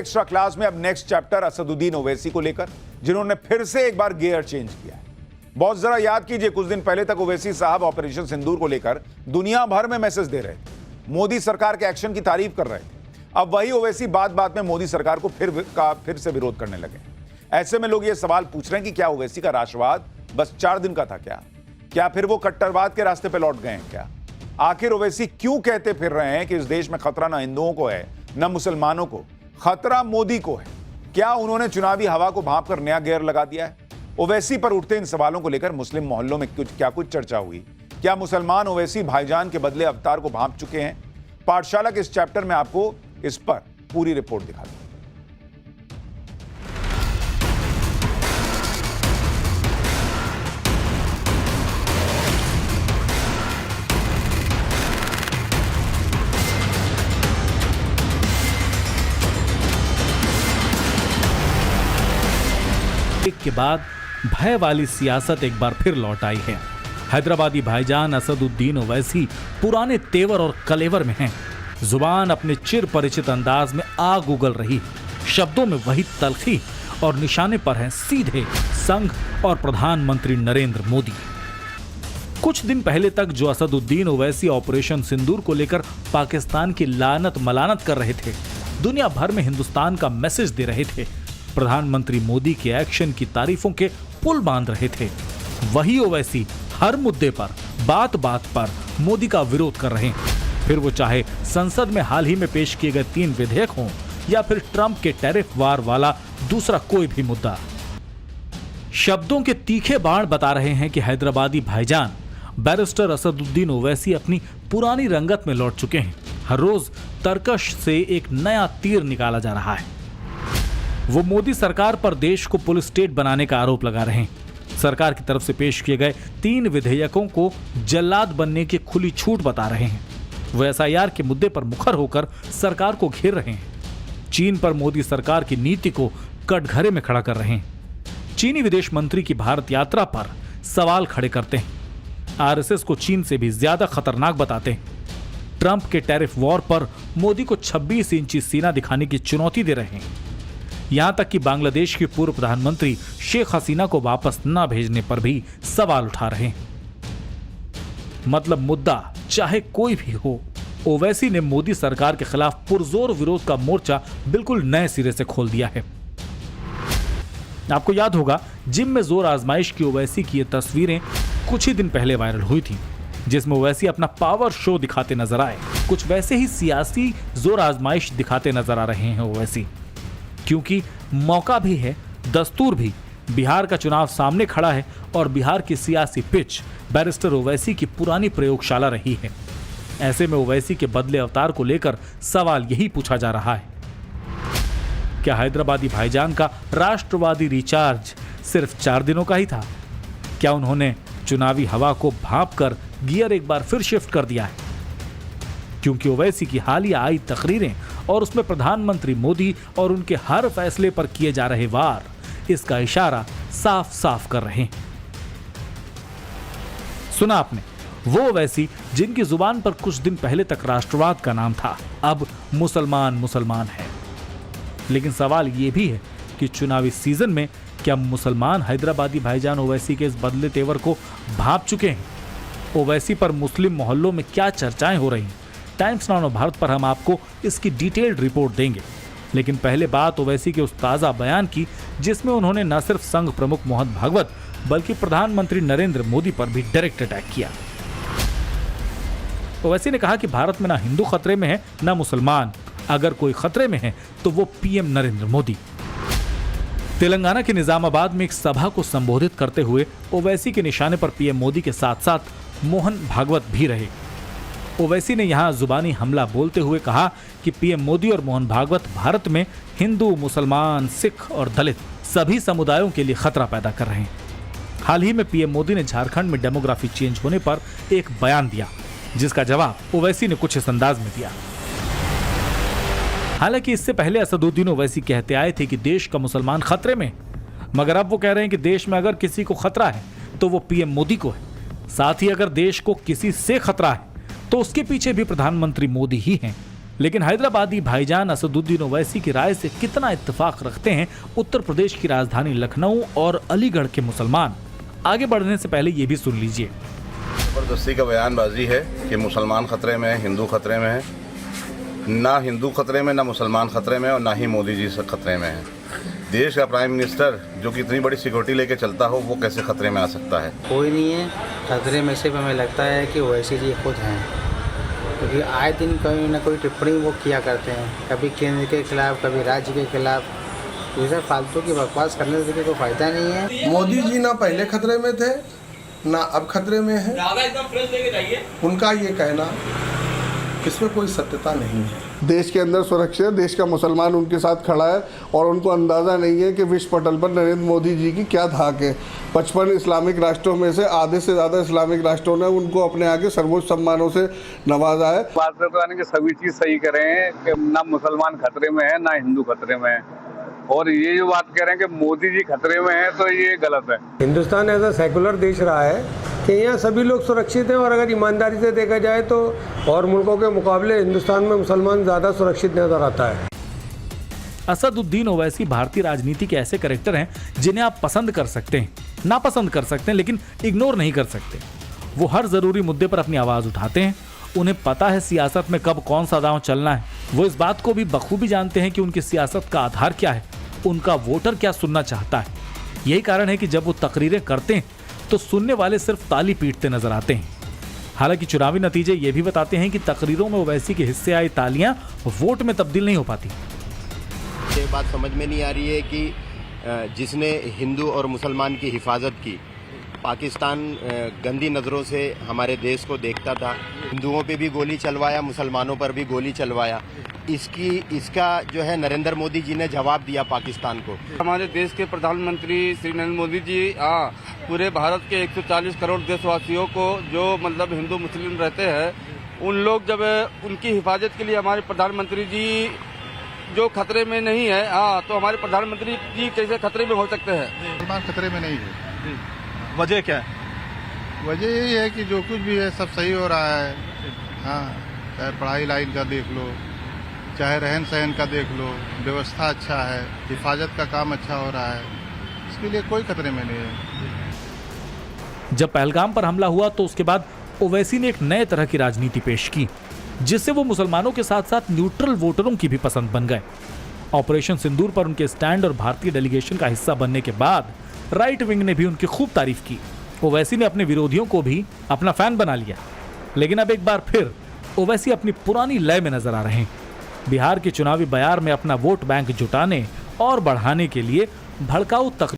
Extra class में अब next chapter Asaduddin Owaisi को लेकर, जिन्होंने फिर से एक बार गियर चेंज किया है। बहुत जरा याद कीजिए, कुछ दिन पहले तक ओवैसी साहब ऑपरेशन सिंदूर को लेकर दुनिया भर में मैसेज दे रहे थे, मोदी सरकार के एक्शन की तारीफ कर रहे थे। अब वही ओवैसी बात बात में मोदी सरकार को फिर से विरोध करने लगे। ऐसे में लोग ये सवाल पूछ रहे हैं कि क्या ओवैसी का राष्ट्रवाद बस 4 दिन का था? क्या फिर वो कट्टरवाद के रास्ते पर लौट गए हैं? क्या आखिर ओवैसी क्यों कहते फिर रहे हैं कि इस देश में खतरा न हिंदुओं को है न मुसलमानों को, खतरा मोदी को है? क्या उन्होंने चुनावी हवा को भांप कर नया गियर लगा दिया है? ओवैसी पर उठते इन सवालों को लेकर मुस्लिम मोहल्लों में कुछ चर्चा हुई। क्या मुसलमान ओवैसी भाईजान के बदले अवतार को भांप चुके हैं? पाठशाला के इस चैप्टर में आपको इस पर पूरी रिपोर्ट दिखा दूं। के बाद भय वाली सियासत एक बार फिर लौट आई है। हैदराबादी भाईजान असदुद्दीन ओवैसी पुराने तेवर और कलेवर में हैं। जुबान अपने चिर परिचित अंदाज में आग उगल रही है। शब्दों में वही तलखी और निशाने पर हैं सीधे संघ और प्रधानमंत्री नरेंद्र मोदी। कुछ दिन पहले तक जो असदुद्दीन ओवैसी ऑपरेशन सिंदूर को लेकर पाकिस्तान की लानत मलानत कर रहे थे, दुनिया भर में हिंदुस्तान का मैसेज दे रहे थे, प्रधानमंत्री मोदी के एक्शन की तारीफों के पुल बांध रहे थे, वही ओवैसी हर मुद्दे पर बात बात पर मोदी का विरोध कर रहे हैं। फिर वो चाहे संसद में हाल ही में पेश किए गए 3 विधेयक हों या फिर ट्रंप के टैरिफ वार वाला दूसरा कोई भी मुद्दा। शब्दों के तीखे बाण बता रहे हैं कि हैदराबादी भाईजान बैरिस्टर असदुद्दीन ओवैसी अपनी पुरानी रंगत में लौट चुके हैं। हर रोज तरकश से एक नया तीर निकाला जा रहा है। वो मोदी सरकार पर देश को पुलिस स्टेट बनाने का आरोप लगा रहे हैं। सरकार की तरफ से पेश किए गए 3 विधेयकों को जल्लाद बनने की खुली छूट बता रहे हैं। वो एसआईआर के मुद्दे पर मुखर होकर सरकार को घेर रहे हैं। चीन पर मोदी सरकार की नीति को कटघरे में खड़ा कर रहे हैं। चीनी विदेश मंत्री की भारत यात्रा पर सवाल खड़े करते हैं। आरएसएस को चीन से भी ज्यादा खतरनाक बताते हैं। ट्रंप के टैरिफ वॉर पर मोदी को 26 इंची सीना दिखाने की चुनौती दे रहे हैं। यहां तक कि बांग्लादेश की पूर्व प्रधानमंत्री शेख हसीना को वापस न भेजने पर भी सवाल उठा रहे हैं। मतलब मुद्दा चाहे कोई भी हो, ओवैसी ने मोदी सरकार के खिलाफ पुरजोर विरोध का मोर्चा बिल्कुल नए सिरे से खोल दिया है। आपको याद होगा, जिम में जोर आजमाइश की ओवैसी की ये तस्वीरें कुछ ही दिन पहले वायरल हुई थी, जिसमें ओवैसी अपना पावर शो दिखाते नजर आए। कुछ वैसे ही सियासी जोर आजमाइश दिखाते नजर आ रहे हैं ओवैसी, क्योंकि मौका भी है, दस्तूर भी। बिहार का चुनाव सामने खड़ा है और बिहार की सियासी पिच बैरिस्टर ओवैसी की पुरानी प्रयोगशाला रही है। ऐसे में ओवैसी के बदले अवतार को लेकर सवाल यही पूछा जा रहा है, क्या हैदराबादी भाईजान का राष्ट्रवादी रिचार्ज सिर्फ 4 दिनों का ही था? क्या उन्होंने चुनावी हवा को भांप कर गियर एक बार फिर शिफ्ट कर दिया है? क्योंकि ओवैसी की हालिया आई तकरीरें और उसमें प्रधानमंत्री मोदी और उनके हर फैसले पर किए जा रहे वार इसका इशारा साफ साफ कर रहे हैं। सुना आपने, वो ओवैसी जिनकी जुबान पर कुछ दिन पहले तक राष्ट्रवाद का नाम था, अब मुसलमान मुसलमान है। लेकिन सवाल यह भी है कि चुनावी सीजन में क्या मुसलमान हैदराबादी भाईजान ओवैसी के इस बदले तेवर को भांप चुके हैं? ओवैसी पर मुस्लिम मोहल्लों में क्या चर्चाएं हो रही हैं? टाइम्स नाउ भारत पर हम आपको इसकी डिटेल्ड रिपोर्ट देंगे। लेकिन पहले बात ओवैसी के उस ताजा बयान की, जिसमें उन्होंने न सिर्फ संघ प्रमुख मोहन भागवत बल्कि प्रधानमंत्री नरेंद्र मोदी पर भी डायरेक्ट अटैक किया। ओवैसी ने कहा कि भारत में ना हिंदू खतरे में है ना मुसलमान, अगर कोई खतरे में है तो वो पीएम नरेंद्र मोदी। तेलंगाना के निजामाबाद में एक सभा को संबोधित करते हुए ओवैसी के निशाने पर पीएम मोदी के साथ साथ मोहन भागवत भी रहे। ओवैसी ने यहां जुबानी हमला बोलते हुए कहा कि पीएम मोदी और मोहन भागवत भारत में हिंदू, मुसलमान, सिख और दलित सभी समुदायों के लिए खतरा पैदा कर रहे हैं। हाल ही में पीएम मोदी ने झारखंड में डेमोग्राफी चेंज होने पर एक बयान दिया, जिसका जवाब ओवैसी ने कुछ इस अंदाज में दिया। हालांकि इससे पहले असदुद्दीन ओवैसी कहते आए थे कि देश का मुसलमान खतरे में, मगर अब वो कह रहे हैं कि देश में अगर किसी को खतरा है तो वो पीएम मोदी को है। साथ ही अगर देश को किसी से खतरा है तो उसके पीछे भी प्रधानमंत्री मोदी ही हैं। लेकिन हैदराबादी भाईजान असदुद्दीन ओवैसी की राय से कितना इत्तेफाक रखते हैं उत्तर प्रदेश की राजधानी लखनऊ और अलीगढ़ के मुसलमान? आगे बढ़ने से पहले ये भी सुन लीजिए। जबरदस्ती का बयानबाजी है कि मुसलमान खतरे में है, हिंदू खतरे में है। ना हिंदू खतरे में, ना मुसलमान खतरे में, और ना ही मोदी जी से खतरे में है। देश का प्राइम मिनिस्टर जो कि इतनी बड़ी सिक्योरिटी लेके चलता हो, वो कैसे खतरे में आ सकता है? कोई नहीं है खतरे में। सिर्फ हमें लगता है कि ओवैसी जी खुद हैं, क्योंकि आए दिन कोई ना कोई टिप्पणी वो किया करते हैं, कभी केंद्र के खिलाफ, कभी राज्य के खिलाफ। ये सब फालतू की बकवास करने से कोई फायदा नहीं है। मोदी जी ना पहले खतरे में थे, ना अब खतरे में है। उनका ये कहना, इसमें कोई सत्यता नहीं है। देश के अंदर सुरक्षित है, देश का मुसलमान उनके साथ खड़ा है और उनको अंदाज़ा नहीं है कि विश्व पटल पर नरेंद्र मोदी जी की क्या धाक है। 55 इस्लामिक राष्ट्रों में से आधे से ज़्यादा इस्लामिक राष्ट्रों ने उनको अपने आगे सर्वोच्च सम्मानों से नवाजा है। बात करने के सभी चीज़ सही करें कि ना मुसलमान खतरे में है, ना हिंदू खतरे में है, और ये जो बात कह रहे हैं कि मोदी जी खतरे में है, तो ये गलत है। हिंदुस्तान ऐसा सेकुलर देश रहा है कि यहाँ सभी लोग सुरक्षित हैं, और अगर ईमानदारी से देखा जाए तो और मुल्कों के मुकाबले हिंदुस्तान में मुसलमान ज़्यादा सुरक्षित नजर आता है। असदुद्दीन ओवैसी भारतीय राजनीति के ऐसे कैरेक्टर हैं जिन्हें आप पसंद कर सकते हैं, नापसंद कर सकते हैं, लेकिन इग्नोर नहीं कर सकते। वो हर जरूरी मुद्दे पर अपनी आवाज उठाते हैं। उन्हें पता है सियासत में कब कौन सा दांव चलना है। वो इस बात को भी बखूबी जानते हैं कि उनकी सियासत का आधार क्या है, उनका वोटर क्या सुनना चाहता है। यही कारण है कि जब वो तकरीरें करते हैं तो सुनने वाले सिर्फ ताली पीटते नजर आते हैं। हालांकि चुनावी नतीजे ये भी बताते हैं कि तकरीरों में ओवैसी के हिस्से आई तालियां वोट में तब्दील नहीं हो पाती। ये बात समझ में नहीं आ रही है कि जिसने हिंदू और मुसलमान की हिफाजत की, पाकिस्तान गंदी नज़रों से हमारे देश को देखता था, हिंदुओं पे भी गोली चलवाया, मुसलमानों पर भी गोली चलवाया। इसका जो है नरेंद्र मोदी जी ने जवाब दिया पाकिस्तान को। हमारे देश के प्रधानमंत्री श्री नरेंद्र मोदी जी पूरे भारत के 140 करोड़ देशवासियों को, जो मतलब हिंदू मुस्लिम रहते हैं, उन लोग जब उनकी हिफाजत के लिए हमारे प्रधानमंत्री जी जो खतरे में नहीं है, तो हमारे प्रधानमंत्री जी कैसे खतरे में हो सकते हैं? मुसलमान खतरे में नहीं है। वजह क्या है? वजह यही है कि जो कुछ भी है सब सही हो रहा है। हाँ, चाहे पढ़ाई लाइन का देख लो, चाहे रहन सहन का देख लो, व्यवस्था अच्छा है, हिफाजत का काम अच्छा हो रहा है, इसके लिए कोई खतरे में नहीं है। जब पहलगाम पर हमला हुआ तो उसके बाद ओवैसी ने एक नए तरह की राजनीति पेश की, जिससे वो मुसलमानों के साथ साथ न्यूट्रल वोटरों की भी पसंद बन गए। ऑपरेशन सिंदूर पर उनके स्टैंड और भारतीय डेलीगेशन का हिस्सा बनने के बाद राइट विंग ने भी उनकी खूब तारीफ की। ओवैसी ने अपने विरोधियों को भी अपना फैन बना लिया। लेकिन अब एक बार फिर ओवैसी अपनी पुरानी लय में नजर आ रहे हैं। बिहार के चुनावी बयार में अपना वोट बैंक जुटाने और बढ़ाने के लिए भड़काऊ तकरीर